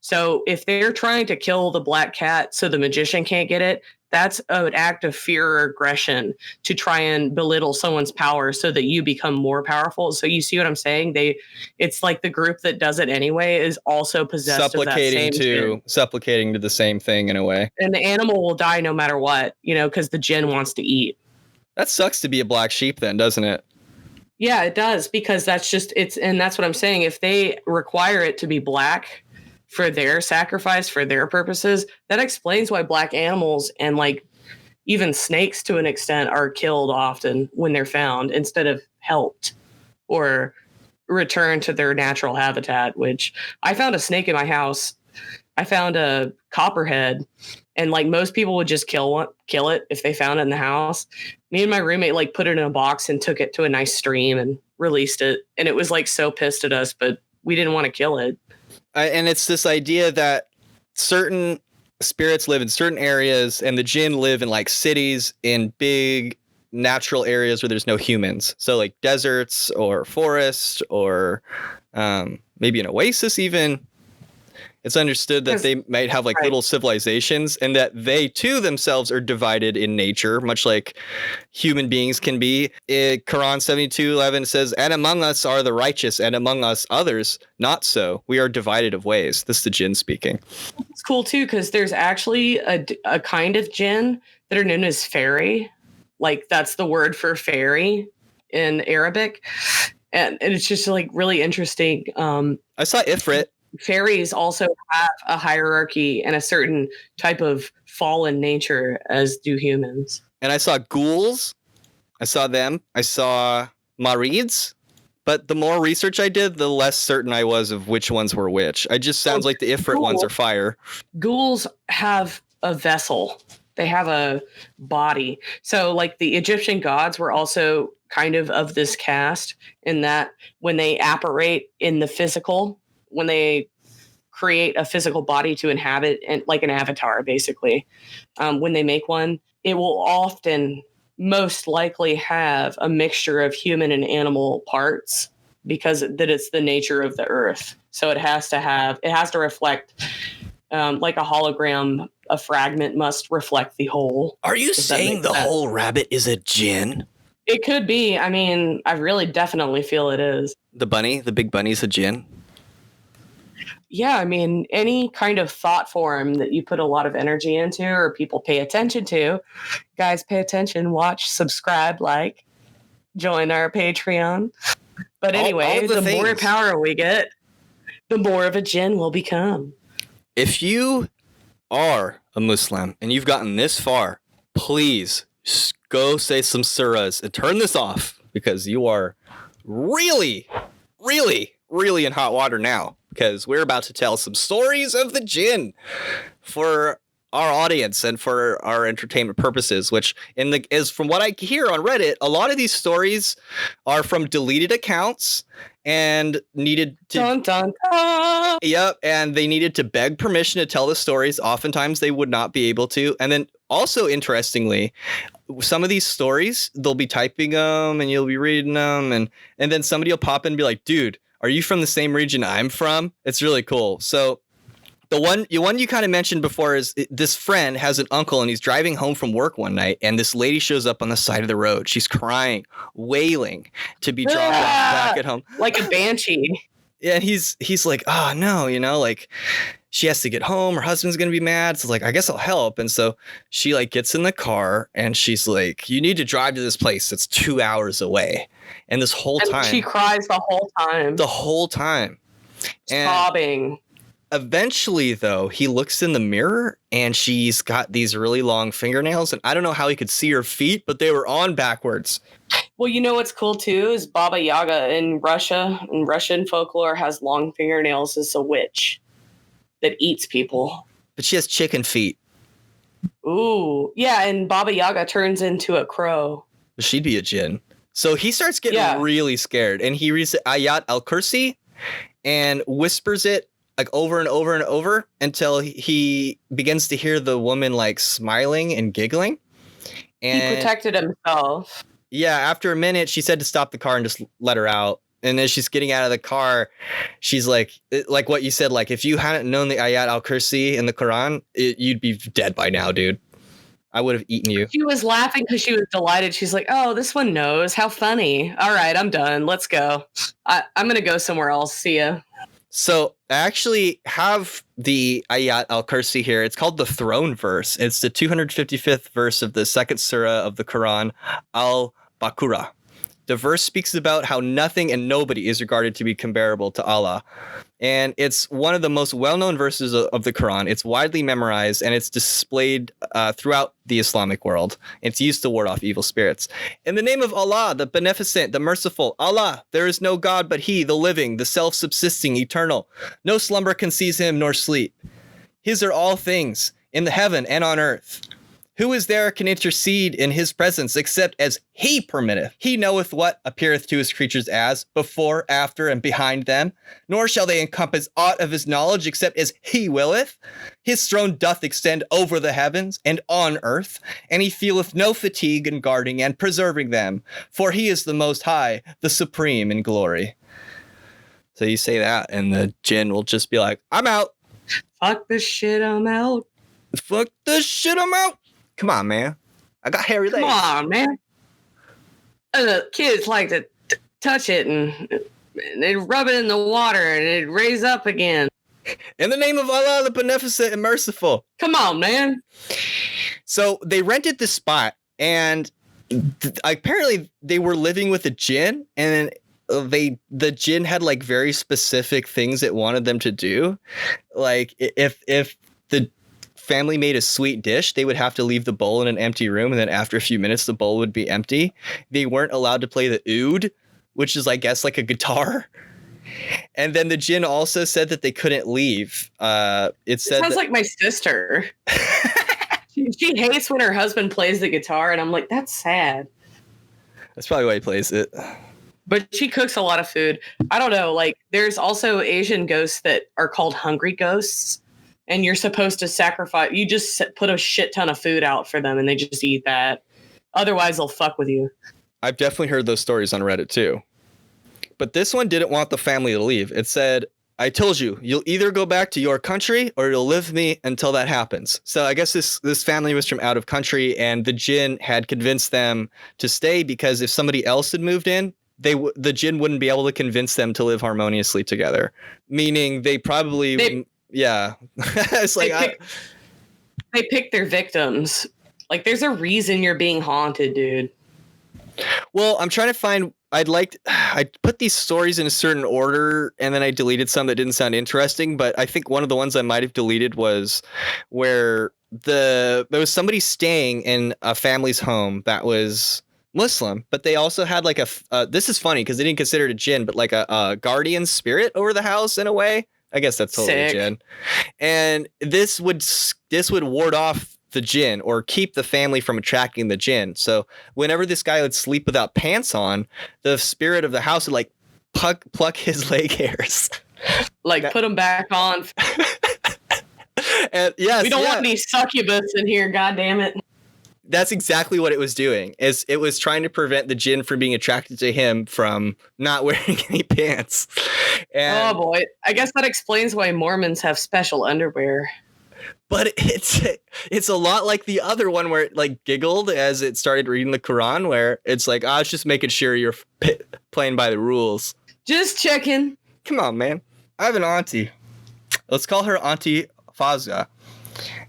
So if they're trying to kill the black cat so the magician can't get it, that's an act of fear or aggression to try and belittle someone's power so that you become more powerful. So you see what I'm saying? It's like the group that does it anyway is also possessed of that same supplicating to the same thing in a way. And the animal will die no matter what, because the jinn wants to eat. That sucks to be a black sheep then, doesn't it? Yeah, it does, because and that's what I'm saying. If they require it to be black for their sacrifice, for their purposes, that explains why black animals and like even snakes to an extent are killed often when they're found instead of helped or return to their natural habitat, which I found a snake in my house. I found a copperhead, and like most people would just kill it if they found it in the house. Me and my roommate like put it in a box and took it to a nice stream and released it. And it was like so pissed at us, but we didn't want to kill it. And it's this idea that certain spirits live in certain areas and the jinn live in like cities in big natural areas where there's no humans. So like deserts or forests or maybe an oasis even. It's understood that they might have like little civilizations and that they too themselves are divided in nature, much like human beings can be. Quran 72:11 says, "And among us are the righteous, and among us others not so. We are divided of ways." This is the jinn speaking. It's cool too, because there's actually a kind of jinn that are known as fairy. Like that's the word for fairy in Arabic. And it's just like really interesting. I saw Ifrit. Fairies also have a hierarchy and a certain type of fallen nature as do humans. And I saw ghouls. I saw them. I saw marids. But the more research I did, the less certain I was of which ones were which. It just sounds like the Ifrit ones are fire. Ghouls have a vessel. They have a body. So like the Egyptian gods were also kind of this caste in that when they apparate in the physical, when they create a physical body to inhabit, and like an avatar, basically, when they make one, it will often most likely have a mixture of human and animal parts because that it's the nature of the earth. So it has to reflect like a hologram. A fragment must reflect the whole. Are you saying the whole rabbit is a jinn? It could be. I mean, I really definitely feel it is. The big bunny's a jinn? Yeah, I mean, any kind of thought form that you put a lot of energy into or people pay attention to, guys, pay attention, watch, subscribe, like, join our Patreon. But anyway, the more power we get, the more of a jinn will become. If you are a Muslim and you've gotten this far, please go say some surahs and turn this off because you are really, really, really in hot water now. Because we're about to tell some stories of the jinn for our audience and for our entertainment purposes, which is from what I hear on Reddit, a lot of these stories are from deleted accounts and needed to dun, dun, dun. Yep, and they needed to beg permission to tell the stories. Oftentimes they would not be able to. And then also interestingly, some of these stories, they'll be typing them and you'll be reading them and then somebody will pop in and be like, dude, are you from the same region I'm from? It's really cool. So the one you kind of mentioned before is this friend has an uncle and he's driving home from work one night and this lady shows up on the side of the road. She's crying, wailing to be dropped off back at home. Like a banshee. Yeah, and he's like, oh no, like she has to get home. Her husband's going to be mad. So like, I guess I'll help. And so she like gets in the car and she's like, you need to drive to this place that's 2 hours away. And this whole time she cries the whole time. Sobbing. Eventually, though, he looks in the mirror and she's got these really long fingernails. And I don't know how he could see her feet, but they were on backwards. Well, you know what's cool, too, is Baba Yaga in Russian folklore has long fingernails as a witch that eats people. But she has chicken feet. Ooh. Yeah, and Baba Yaga turns into a crow. She'd be a jinn. So he starts getting really scared. And he reads the Ayat al-Kursi and whispers it like over and over and over until he begins to hear the woman like smiling and giggling. And he protected himself. Yeah, after a minute, she said to stop the car and just let her out. And as she's getting out of the car, she's like what you said, like if you hadn't known the Ayat al-Kursi in the Quran, you'd be dead by now, dude. I would have eaten you. She was laughing because she was delighted. She's like, oh, this one knows. How funny. All right, I'm done. Let's go. I'm going to go somewhere else. See ya. So I actually have the Ayat al-Kursi here. It's called the throne verse. It's the 255th verse of the second surah of the Quran, Al-Baqarah. The verse speaks about how nothing and nobody is regarded to be comparable to Allah. And it's one of the most well-known verses of the Quran. It's widely memorized, and it's displayed throughout the Islamic world. It's used to ward off evil spirits. In the name of Allah, the Beneficent, the Merciful, Allah, there is no God but He, the living, the self-subsisting, eternal. No slumber can seize Him, nor sleep. His are all things, in the heaven and on earth. Who is there can intercede in His presence except as He permitteth? He knoweth what appeareth to His creatures as, before, after, and behind them. Nor shall they encompass aught of His knowledge except as He willeth. His throne doth extend over the heavens and on earth, and He feeleth no fatigue in guarding and preserving them. For He is the Most High, the Supreme in glory. So you say that, and the jinn will just be like, I'm out. Fuck this shit, I'm out. Fuck this shit, I'm out. Come on, man. I got hairy legs. Come on, man. Kids like to touch it and they rub it in the water and it raise up again. In the name of Allah, the Beneficent and Merciful. Come on, man. So they rented this spot, and apparently they were living with a jinn, and the jinn had like very specific things it wanted them to do. Like if the family made a sweet dish, they would have to leave the bowl in an empty room, and then after a few minutes the bowl would be empty. They weren't allowed to play the oud, which is I guess like a guitar. And then the jinn also said that they couldn't leave. It sounds like my sister. she hates when her husband plays the guitar, and I'm like, that's sad. That's probably why he plays it. But she cooks a lot of food. I don't know, like there's also Asian ghosts that are called hungry ghosts. And you're supposed to sacrifice. You just put a shit ton of food out for them, and they just eat that. Otherwise, they'll fuck with you. I've definitely heard those stories on Reddit too. But this one didn't want the family to leave. It said, I told you, you'll either go back to your country or you'll live with me until that happens. So I guess this family was from out of country, and the jinn had convinced them to stay because if somebody else had moved in, the jinn wouldn't be able to convince them to live harmoniously together. Meaning they probably... Yeah. It's like they pick their victims. Like there's a reason you're being haunted, dude. Well, I'm trying to find I put these stories in a certain order, and then I deleted some that didn't sound interesting, but I think one of the ones I might have deleted was where there was somebody staying in a family's home that was Muslim, but they also had like this is funny because they didn't consider it a jinn, but like a guardian spirit over the house in a way. I guess that's totally a jinn. And this would ward off the jinn or keep the family from attracting the jinn. So whenever this guy would sleep without pants on, the spirit of the house would like pluck his leg hairs. Like put them back on. And yes, we don't want any succubus in here, goddammit. That's exactly what it was doing. It was trying to prevent the jinn from being attracted to him from not wearing any pants. And, oh boy, I guess that explains why Mormons have special underwear. But it's a lot like the other one where it like giggled as it started reading the Quran, where it's like, I was just making sure you're playing by the rules. Just checking. Come on, man. I have an auntie. Let's call her Auntie Fazga.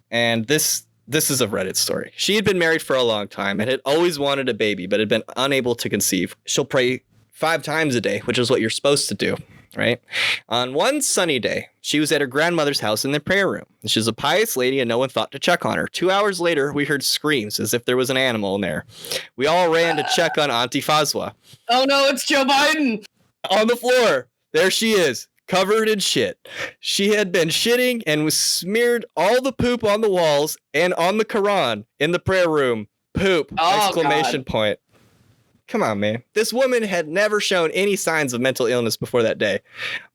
And this is a Reddit story. She had been married for a long time and had always wanted a baby, but had been unable to conceive. She'll pray 5 times a day, which is what you're supposed to do, right? On one sunny day, she was at her grandmother's house in the prayer room. She's a pious lady and no one thought to check on her. 2 hours later, we heard screams as if there was an animal in there. We all ran to check on Auntie Fazwa. Oh no, it's Joe Biden! On the floor, there she is. Covered in shit. She had been shitting and was smeared all the poop on the walls and on the Quran in the prayer room. Poop! Exclamation point. Come on, man. This woman had never shown any signs of mental illness before that day.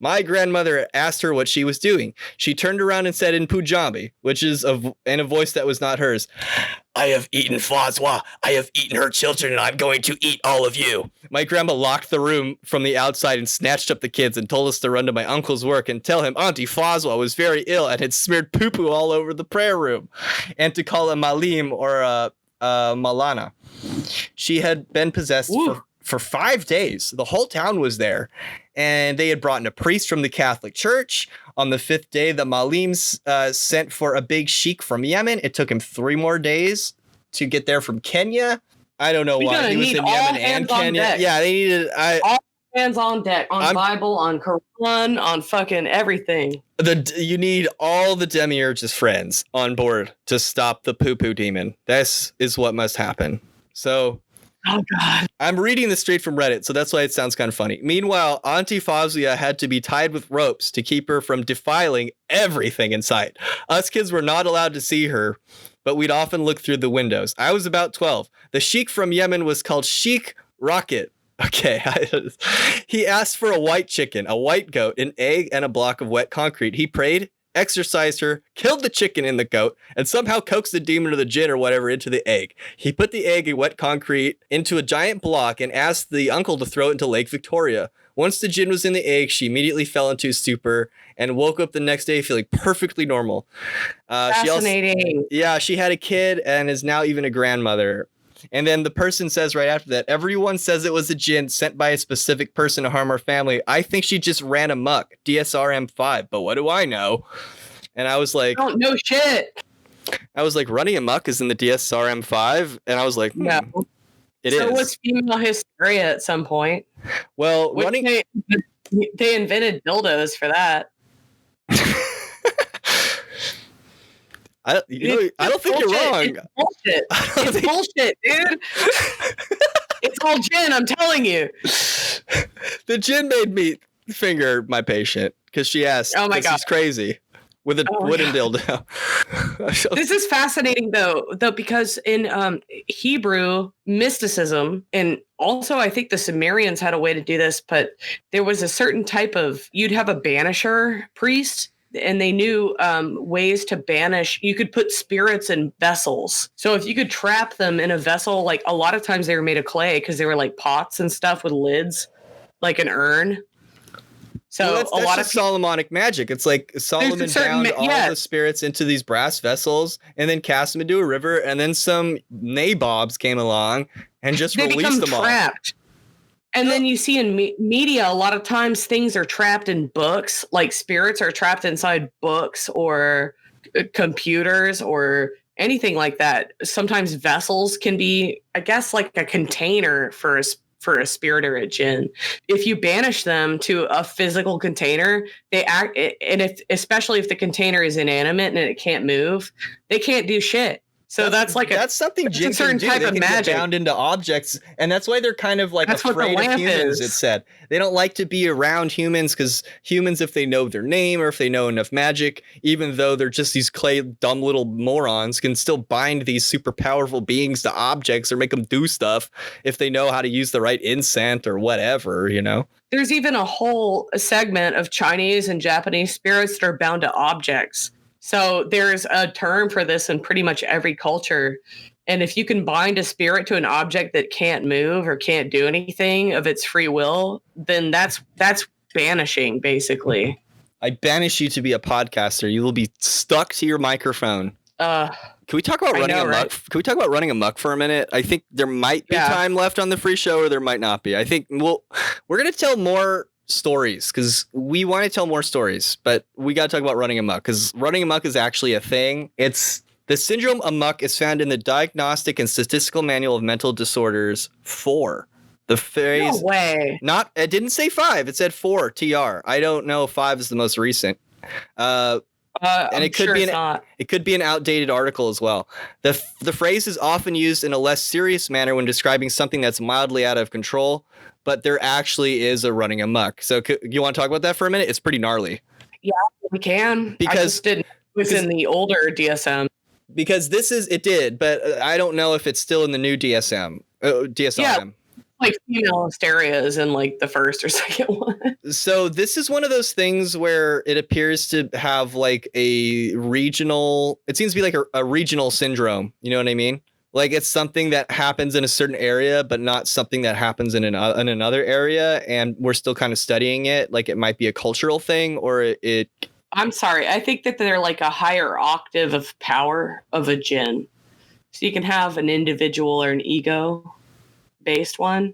My grandmother asked her what she was doing. She turned around and said in Punjabi, which is in a voice that was not hers, I have eaten Fazwa. I have eaten her children, and I'm going to eat all of you. My grandma locked the room from the outside and snatched up the kids and told us to run to my uncle's work and tell him Auntie Fazwa was very ill and had smeared poo-poo all over the prayer room, and to call a malim or a Malana. She had been possessed for 5 days. The whole town was there, and they had brought in a priest from the Catholic Church. On the 5th day, the Malims sent for a big sheik from Yemen. It took him 3 more days to get there from Kenya. I don't know why he was in Yemen and Kenya. Yeah, they needed. All hands on deck, on Bible, on Qur'an, on fucking everything. You need all the Demiurge's friends on board to stop the poo-poo demon. This is what must happen. So, oh god, I'm reading this straight from Reddit, so that's why it sounds kind of funny. Meanwhile, Auntie Fazia had to be tied with ropes to keep her from defiling everything in sight. Us kids were not allowed to see her, but we'd often look through the windows. I was about 12. The sheik from Yemen was called Sheik Rocket. Okay. He asked for a white chicken, a white goat, an egg, and a block of wet concrete. He prayed, exorcised her, killed the chicken and the goat, and somehow coaxed the demon or the jinn or whatever into the egg. He put the egg in wet concrete into a giant block and asked the uncle to throw it into Lake Victoria. Once the jinn was in the egg, she immediately fell into a stupor and woke up the next day feeling perfectly normal. Fascinating. She had a kid and is now even a grandmother. And then the person says right after that, everyone says it was a jinn sent by a specific person to harm our family. I think she just ran amok. DSRM5, but what do I know? And I was like, I don't know shit. I was like, running amok is in the DSRM5, and I was like, no, it is. So was female hysteria at some point. Well, they invented dildos for that. I don't think you're wrong. It's bullshit. It's bullshit, dude. It's all gin, I'm telling you. The gin made me finger my patient because she asked, oh my God, she's crazy with a wooden dildo. This is fascinating though, because in Hebrew mysticism, and also I think the Sumerians had a way to do this, but there was a certain type of, you'd have a banisher priest, and they knew ways to banish. You could put spirits in vessels. So if you could trap them in a vessel, like a lot of times they were made of clay because they were like pots and stuff with lids, like an urn. So that's a lot of Solomonic magic. It's like Solomon bound all the spirits into these brass vessels and then cast them into a river. And then some nabobs came along and just released them trapped. All. And then you see in media, a lot of times things are trapped in books, like spirits are trapped inside books or computers or anything like that. Sometimes vessels can be, I guess, like a container for a spirit or a jinn. If you banish them to a physical container, they act, and especially if the container is inanimate and it can't move, they can't do shit. So that's something jinn can do. They can get bound into objects, and that's why they're kind of like afraid of humans. It's said they don't like to be around humans because humans, if they know their name or if they know enough magic, even though they're just these clay dumb little morons, can still bind these super powerful beings to objects or make them do stuff if they know how to use the right incense or whatever, you know. There's even a whole segment of Chinese and Japanese spirits that are bound to objects. So there's a term for this in pretty much every culture. And if you can bind a spirit to an object that can't move or can't do anything of its free will, then that's banishing, basically. I banish you to be a podcaster. You will be stuck to your microphone. Can we talk about running amok? Right? Can we talk about running amok for a minute? I think there might be time left on the free show, or there might not be. I think we're going to tell more stories because we want to tell more stories, but we got to talk about running amok because running amok is actually a thing. It's the syndrome amok is found in the Diagnostic and Statistical Manual of Mental Disorders 4. The phrase, no way. It didn't say 5. It said 4 TR. I don't know if 5 is the most recent. And it could be an outdated article as well. The phrase is often used in a less serious manner when describing something that's mildly out of control, but there actually is a running amok. So you want to talk about that for a minute? It's pretty gnarly. Yeah, we can. Because I just didn't. It was in the older DSM. Because it did, but I don't know if it's still in the new DSM. DSRM. Yeah, like female hysteria is in like the first or second one. So this is one of those things where it appears to have like a regional. It seems to be like a regional syndrome. You know what I mean? Like it's something that happens in a certain area, but not something that happens in another area. And we're still kind of studying it. Like it might be a cultural thing or it. I'm sorry. I think that they're like a higher octave of power of a jinn. So you can have an individual or an ego based one.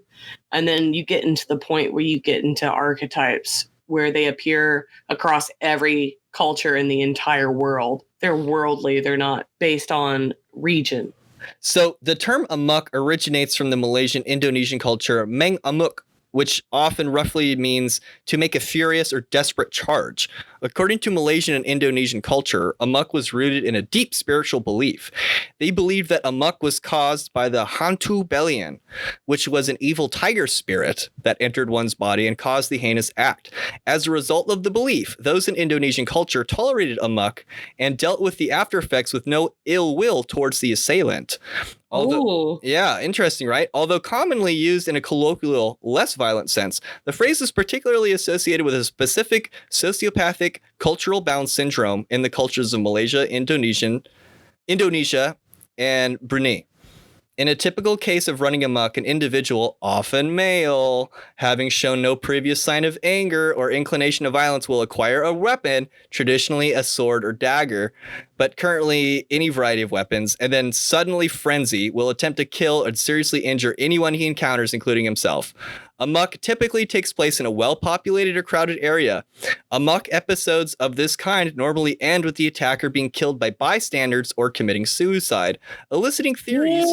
And then you get into the point where you get into archetypes where they appear across every culture in the entire world. They're worldly. They're not based on region. So the term amok originates from the Malaysian Indonesian culture Meng Amuk, which often roughly means to make a furious or desperate charge. According to Malaysian and Indonesian culture, amok was rooted in a deep spiritual belief. They believed that amok was caused by the hantu belian, which was an evil tiger spirit that entered one's body and caused the heinous act. As a result of the belief, those in Indonesian culture tolerated amok and dealt with the after effects with no ill will towards the assailant. Yeah, interesting, right? Although commonly used in a colloquial, less violent sense, the phrase is particularly associated with a specific sociopathic cultural bound syndrome in the cultures of Malaysia, Indonesia, and Brunei. In a typical case of running amok, an individual, often male, having shown no previous sign of anger or inclination to violence, will acquire a weapon, traditionally a sword or dagger, but currently any variety of weapons, and then suddenly frenzy, will attempt to kill or seriously injure anyone he encounters, including himself. Amok typically takes place in a well-populated or crowded area. Amok episodes of this kind normally end with the attacker being killed by bystanders or committing suicide, eliciting theories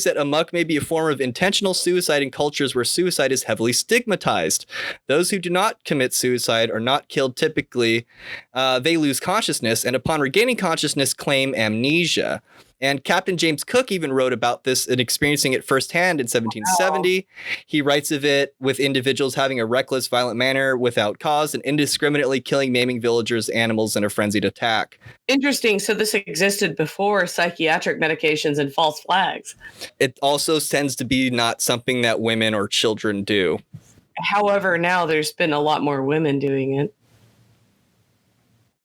that amok may be a form of intentional suicide in cultures where suicide is heavily stigmatized. Those who do not commit suicide are not killed typically. They lose consciousness, and upon regaining consciousness, claim amnesia. And Captain James Cook even wrote about this and experiencing it firsthand in 1770. Wow. He writes of it with individuals having a reckless, violent manner without cause and indiscriminately killing, maiming villagers, animals in a frenzied attack. Interesting. So this existed before psychiatric medications and false flags. It also tends to be not something that women or children do. However, now there's been a lot more women doing it.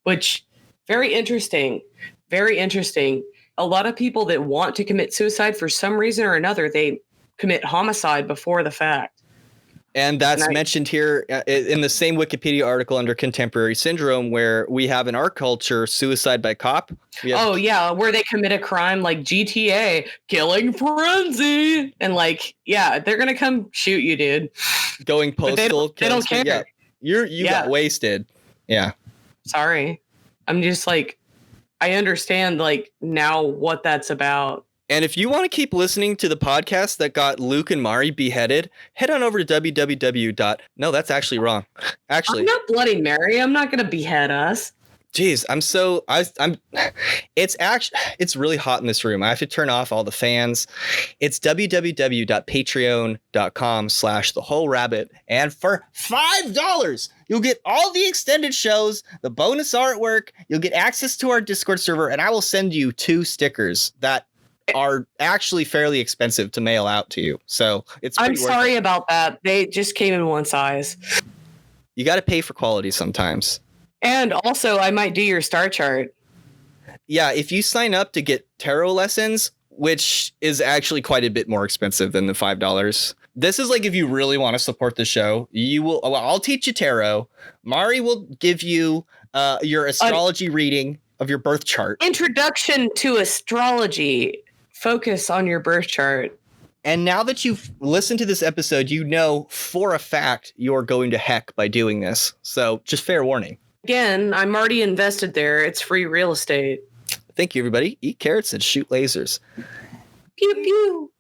Which, very interesting. Very interesting. A lot of people that want to commit suicide for some reason or another, they commit homicide before the fact. And that's mentioned here in the same Wikipedia article under contemporary syndrome, where we have in our culture suicide by cop. Where they commit a crime like GTA, killing frenzy. And they're going to come shoot you, dude. Going postal. They don't care. Yeah. You got wasted. Yeah. Sorry. I'm just I understand now what that's about. And if you want to keep listening to the podcast that got Luke and Mari beheaded, head on over to No, that's actually wrong. I'm not Bloody Mary. I'm not going to behead us. Jeez, it's really hot in this room. I have to turn off all the fans. It's www.patreon.com/thewholerabbit. And for $5, you'll get all the extended shows, the bonus artwork, you'll get access to our Discord server, and I will send you 2 stickers that are actually fairly expensive to mail out to you. So I'm sorry about that. They just came in one size. You got to pay for quality sometimes. And also, I might do your star chart. Yeah, if you sign up to get tarot lessons, which is actually quite a bit more expensive than the $5. This is if you really want to support the show, I'll teach you tarot. Mari will give you your astrology reading of your birth chart. Introduction to astrology. Focus on your birth chart. And now that you've listened to this episode, you know for a fact you're going to heck by doing this. So just fair warning. Again, I'm already invested there. It's free real estate. Thank you, everybody. Eat carrots and shoot lasers. Pew, pew.